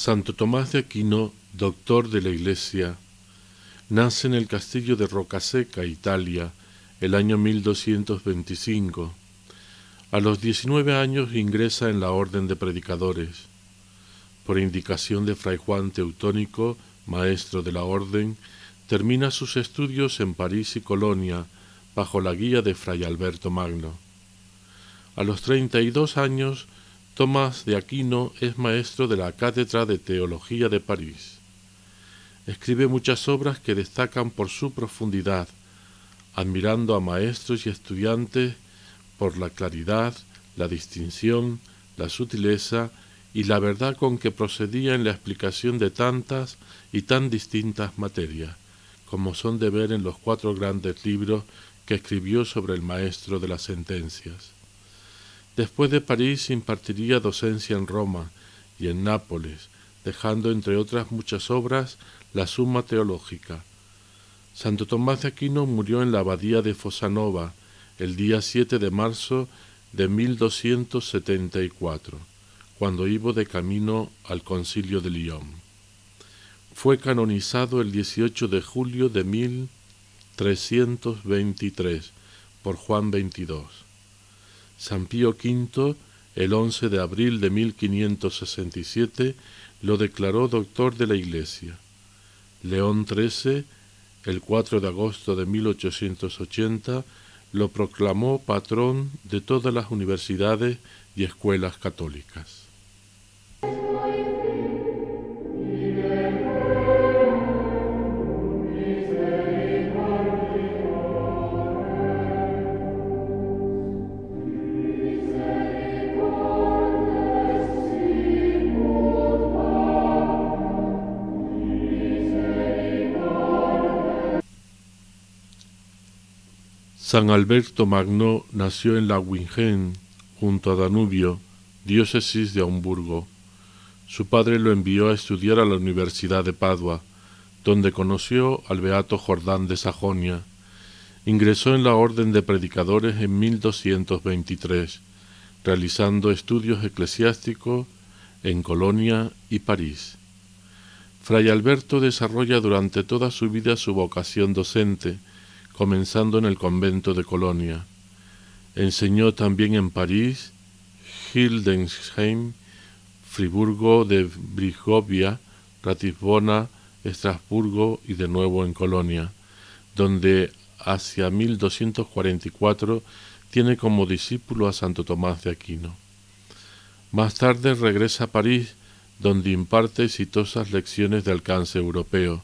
Santo Tomás de Aquino, doctor de la Iglesia, nace en el castillo de Rocaseca, Italia, el año 1225. A los 19 años ingresa en la orden de predicadores. Por indicación de Fray Juan Teutónico, maestro de la orden, termina sus estudios en París y Colonia, bajo la guía de Fray Alberto Magno. A los 32 años, Tomás de Aquino es maestro de la Cátedra de Teología de París. Escribe muchas obras que destacan por su profundidad, admirando a maestros y estudiantes por la claridad, la distinción, la sutileza y la verdad con que procedía en la explicación de tantas y tan distintas materias, como son de ver en los 4 grandes libros que escribió sobre el maestro de las sentencias. Después de París impartiría docencia en Roma y en Nápoles, dejando entre otras muchas obras la Summa Teológica. Santo Tomás de Aquino murió en la abadía de Fossanova el día 7 de marzo de 1274, cuando iba de camino al concilio de Lyon. Fue canonizado el 18 de julio de 1323 por Juan XXII. San Pío V, el 11 de abril de 1567, lo declaró doctor de la Iglesia. León XIII, el 4 de agosto de 1880, lo proclamó patrón de todas las universidades y escuelas católicas. San Alberto Magno nació en Lauingen, junto a Danubio, diócesis de Hamburgo. Su padre lo envió a estudiar a la Universidad de Padua, donde conoció al beato Jordán de Sajonia. Ingresó en la orden de predicadores en 1223, realizando estudios eclesiásticos en Colonia y París. Fray Alberto desarrolla durante toda su vida su vocación docente, comenzando en el convento de Colonia. Enseñó también en París, Hildesheim, Friburgo de Brisgovia, Ratisbona, Estrasburgo y de nuevo en Colonia, donde hacia 1244 tiene como discípulo a Santo Tomás de Aquino. Más tarde regresa a París, donde imparte exitosas lecciones de alcance europeo.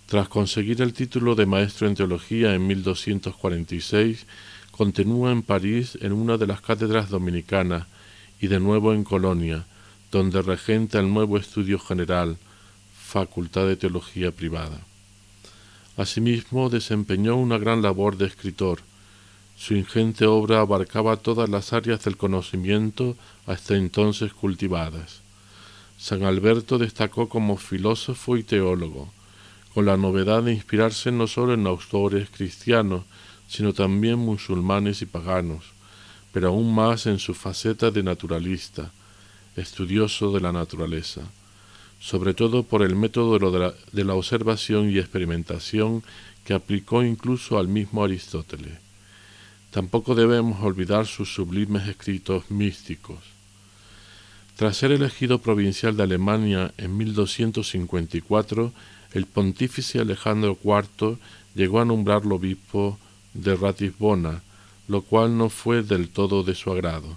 Tras conseguir el título de maestro en teología en 1246, continúa en París en una de las cátedras dominicanas y de nuevo en Colonia, donde regenta el nuevo estudio general, Facultad de Teología Privada. Asimismo, desempeñó una gran labor de escritor. Su ingente obra abarcaba todas las áreas del conocimiento hasta entonces cultivadas. San Alberto destacó como filósofo y teólogo, con la novedad de inspirarse no solo en autores cristianos, sino también musulmanes y paganos, pero aún más en su faceta de naturalista, estudioso de la naturaleza, sobre todo por el método de la observación y experimentación que aplicó incluso al mismo Aristóteles. Tampoco debemos olvidar sus sublimes escritos místicos. Tras ser elegido provincial de Alemania en 1254, el pontífice Alejandro IV llegó a nombrarlo obispo de Ratisbona, lo cual no fue del todo de su agrado.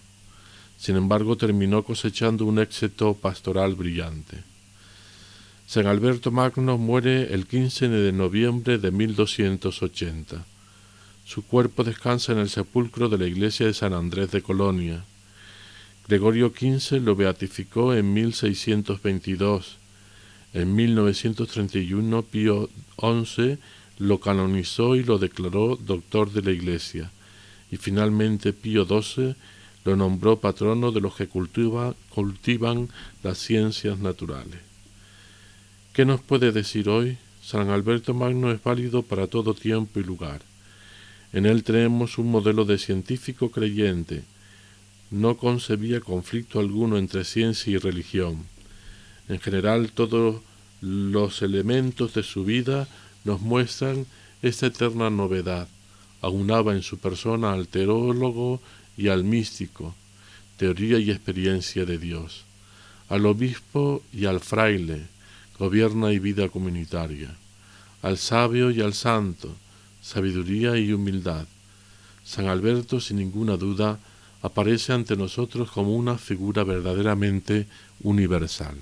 Sin embargo, terminó cosechando un éxito pastoral brillante. San Alberto Magno muere el 15 de noviembre de 1280. Su cuerpo descansa en el sepulcro de la iglesia de San Andrés de Colonia. Gregorio XV lo beatificó en 1622. En 1931 Pío XI lo canonizó y lo declaró doctor de la Iglesia, y finalmente Pío XII lo nombró patrono de los que cultivan las ciencias naturales. ¿Qué nos puede decir hoy? San Alberto Magno es válido para todo tiempo y lugar. En él tenemos un modelo de científico creyente. No concebía conflicto alguno entre ciencia y religión. En general, todos los elementos de su vida nos muestran esta eterna novedad. Aunaba en su persona al teólogo y al místico, teoría y experiencia de Dios, al obispo y al fraile, gobierno y vida comunitaria, al sabio y al santo, sabiduría y humildad. San Alberto, sin ninguna duda, aparece ante nosotros como una figura verdaderamente universal.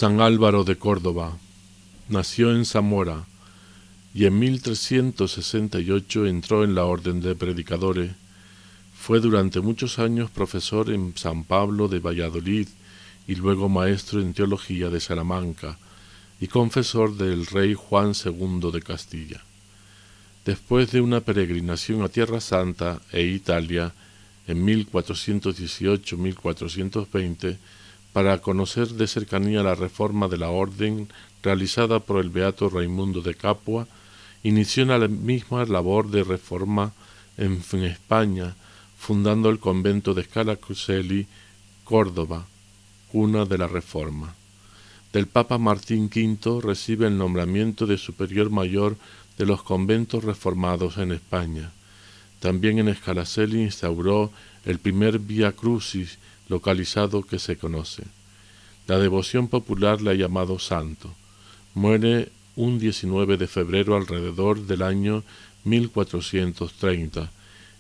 San Álvaro de Córdoba nació en Zamora y en 1368 entró en la Orden de Predicadores. Fue durante muchos años profesor en San Pablo de Valladolid y luego maestro en teología de Salamanca y confesor del rey Juan II de Castilla. Después de una peregrinación a Tierra Santa e Italia en 1418-1420, para conocer de cercanía la reforma de la orden realizada por el beato Raimundo de Capua, inició la misma labor de reforma en España, fundando el convento de Scala Coeli, Córdoba, cuna de la Reforma. Del Papa Martín V recibe el nombramiento de superior mayor de los conventos reformados en España. También en Scala Coeli instauró el primer Vía Crucis localizado que se conoce. La devoción popular le ha llamado santo. Muere un 19 de febrero alrededor del año 1430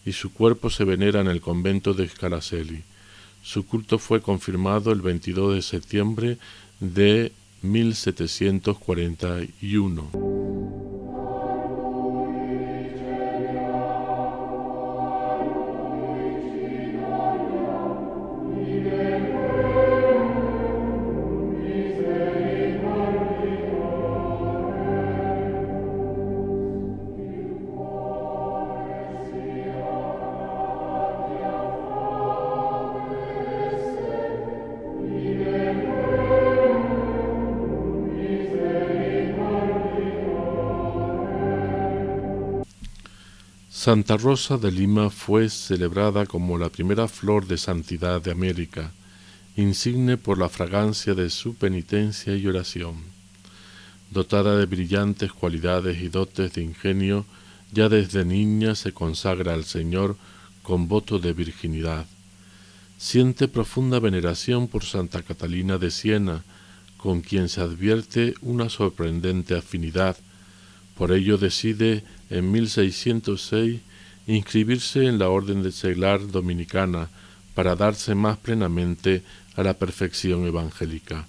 y su cuerpo se venera en el convento de Scala Coeli. Su culto fue confirmado el 22 de septiembre de 1741. Santa Rosa de Lima fue celebrada como la primera flor de santidad de América, insigne por la fragancia de su penitencia y oración. Dotada de brillantes cualidades y dotes de ingenio, ya desde niña se consagra al Señor con voto de virginidad. Siente profunda veneración por Santa Catalina de Siena, con quien se advierte una sorprendente afinidad. Por ello decide en 1606 inscribirse en la Orden de Seglar Dominicana para darse más plenamente a la perfección evangélica.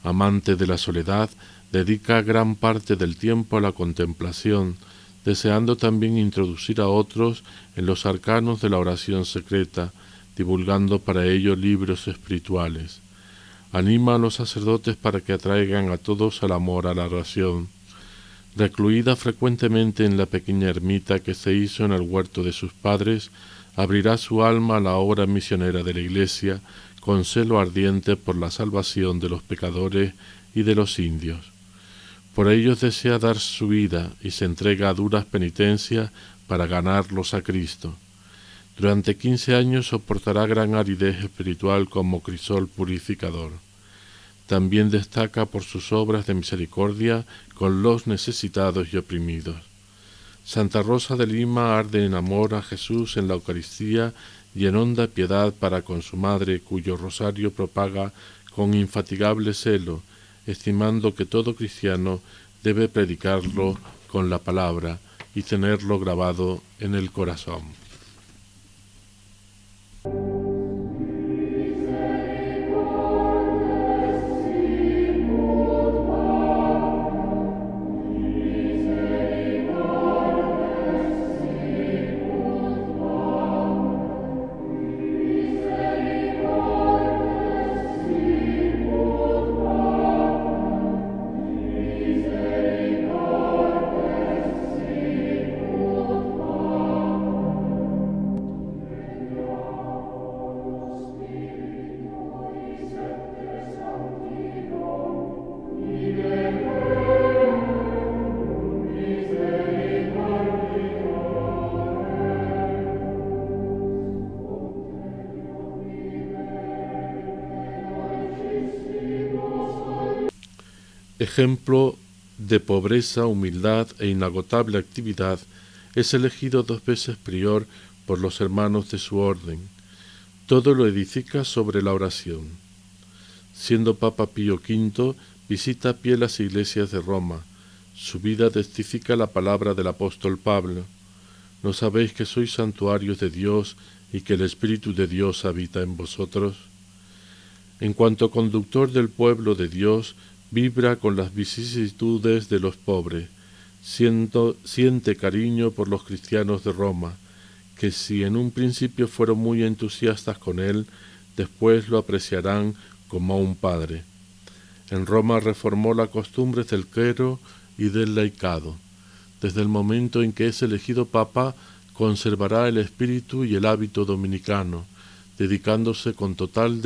Amante de la soledad, dedica gran parte del tiempo a la contemplación, deseando también introducir a otros en los arcanos de la oración secreta, divulgando para ello libros espirituales. Anima a los sacerdotes para que atraigan a todos al amor a la oración. Recluida frecuentemente en la pequeña ermita que se hizo en el huerto de sus padres, abrirá su alma a la obra misionera de la Iglesia, con celo ardiente por la salvación de los pecadores y de los indios. Por ellos desea dar su vida y se entrega a duras penitencias para ganarlos a Cristo. Durante 15 años soportará gran aridez espiritual como crisol purificador. También destaca por sus obras de misericordia con los necesitados y oprimidos. Santa Rosa de Lima arde en amor a Jesús en la Eucaristía y en honda piedad para con su madre, cuyo rosario propaga con infatigable celo, estimando que todo cristiano debe predicarlo con la palabra y tenerlo grabado en el corazón. Ejemplo de pobreza, humildad e inagotable actividad, es elegido 2 veces prior por los hermanos de su orden. Todo lo edifica sobre la oración. Siendo Papa Pío V, visita a pie las iglesias de Roma. Su vida testifica la palabra del apóstol Pablo: ¿no sabéis que sois santuarios de Dios y que el Espíritu de Dios habita en vosotros? En cuanto conductor del pueblo de Dios, vibra con las vicisitudes de los pobres, siente cariño por los cristianos de Roma, que si en un principio fueron muy entusiastas con él, después lo apreciarán como a un padre. En Roma reformó las costumbres del clero y del laicado. Desde el momento en que es elegido papa, conservará el espíritu y el hábito dominicano, dedicándose con total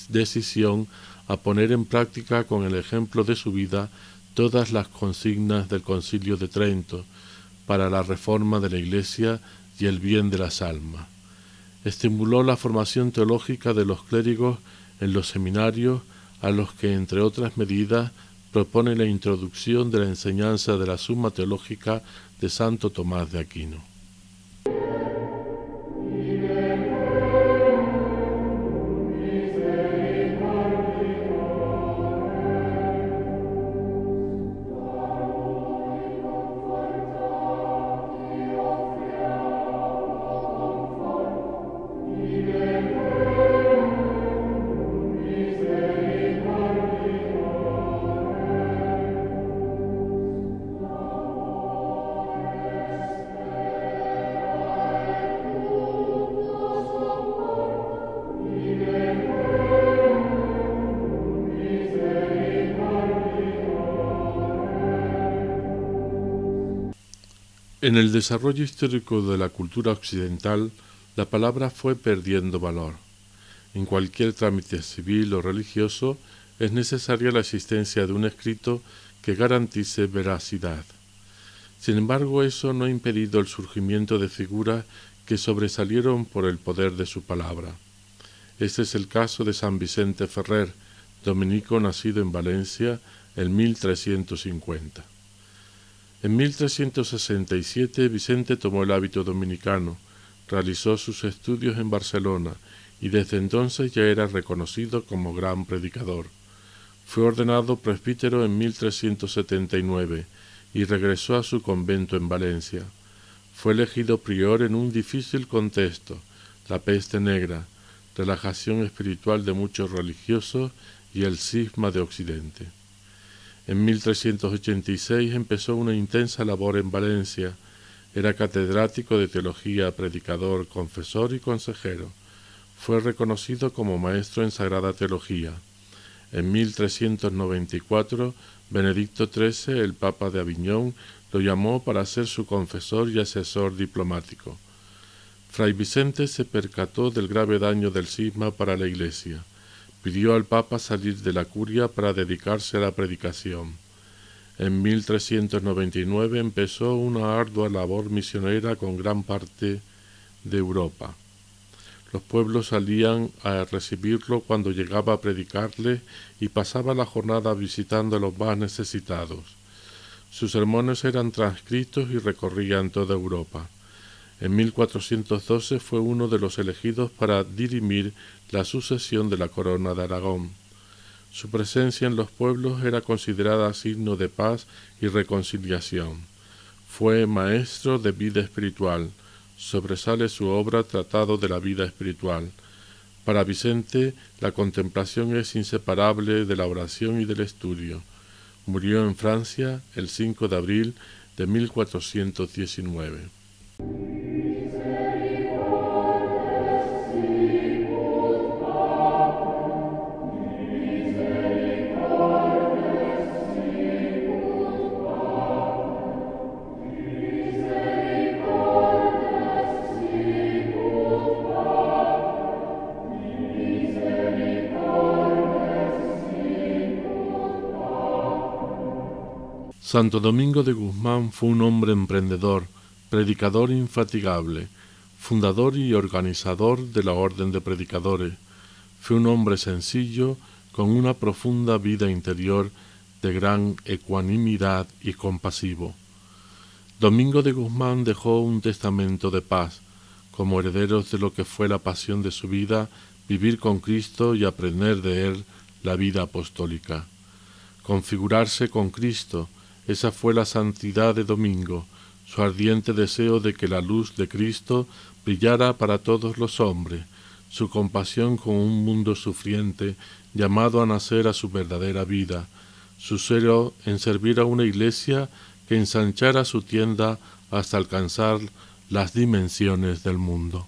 decisión a poner en práctica con el ejemplo de su vida todas las consignas del Concilio de Trento para la reforma de la Iglesia y el bien de las almas. Estimuló la formación teológica de los clérigos en los seminarios, a los que, entre otras medidas, propone la introducción de la enseñanza de la Suma Teológica de Santo Tomás de Aquino. En el desarrollo histórico de la cultura occidental, la palabra fue perdiendo valor. En cualquier trámite civil o religioso es necesaria la existencia de un escrito que garantice veracidad. Sin embargo, eso no ha impedido el surgimiento de figuras que sobresalieron por el poder de su palabra. Este es el caso de San Vicente Ferrer, dominico nacido en Valencia en 1350. En 1367 Vicente tomó el hábito dominicano, realizó sus estudios en Barcelona y desde entonces ya era reconocido como gran predicador. Fue ordenado presbítero en 1379 y regresó a su convento en Valencia. Fue elegido prior en un difícil contexto, la peste negra, relajación espiritual de muchos religiosos y el cisma de Occidente. En 1386 empezó una intensa labor en Valencia. Era catedrático de teología, predicador, confesor y consejero. Fue reconocido como maestro en sagrada teología. En 1394, Benedicto XIII, el Papa de Aviñón, lo llamó para ser su confesor y asesor diplomático. Fray Vicente se percató del grave daño del cisma para la Iglesia. Pidió al Papa salir de la curia para dedicarse a la predicación. En 1399 empezó una ardua labor misionera con gran parte de Europa. Los pueblos salían a recibirlo cuando llegaba a predicarle y pasaba la jornada visitando a los más necesitados. Sus sermones eran transcritos y recorrían toda Europa. En 1412 fue uno de los elegidos para dirimir la sucesión de la corona de Aragón. Su presencia en los pueblos era considerada signo de paz y reconciliación. Fue maestro de vida espiritual. Sobresale su obra Tratado de la vida espiritual. Para Vicente, la contemplación es inseparable de la oración y del estudio. Murió en Francia el 5 de abril de 1419. Santo Domingo de Guzmán fue un hombre emprendedor, predicador infatigable, fundador y organizador de la Orden de Predicadores. Fue un hombre sencillo, con una profunda vida interior, de gran ecuanimidad y compasivo. Domingo de Guzmán dejó un testamento de paz, como herederos de lo que fue la pasión de su vida, vivir con Cristo y aprender de él la vida apostólica. Configurarse con Cristo, esa fue la santidad de Domingo, su ardiente deseo de que la luz de Cristo brillara para todos los hombres, su compasión con un mundo sufriente llamado a nacer a su verdadera vida, su celo en servir a una iglesia que ensanchara su tienda hasta alcanzar las dimensiones del mundo.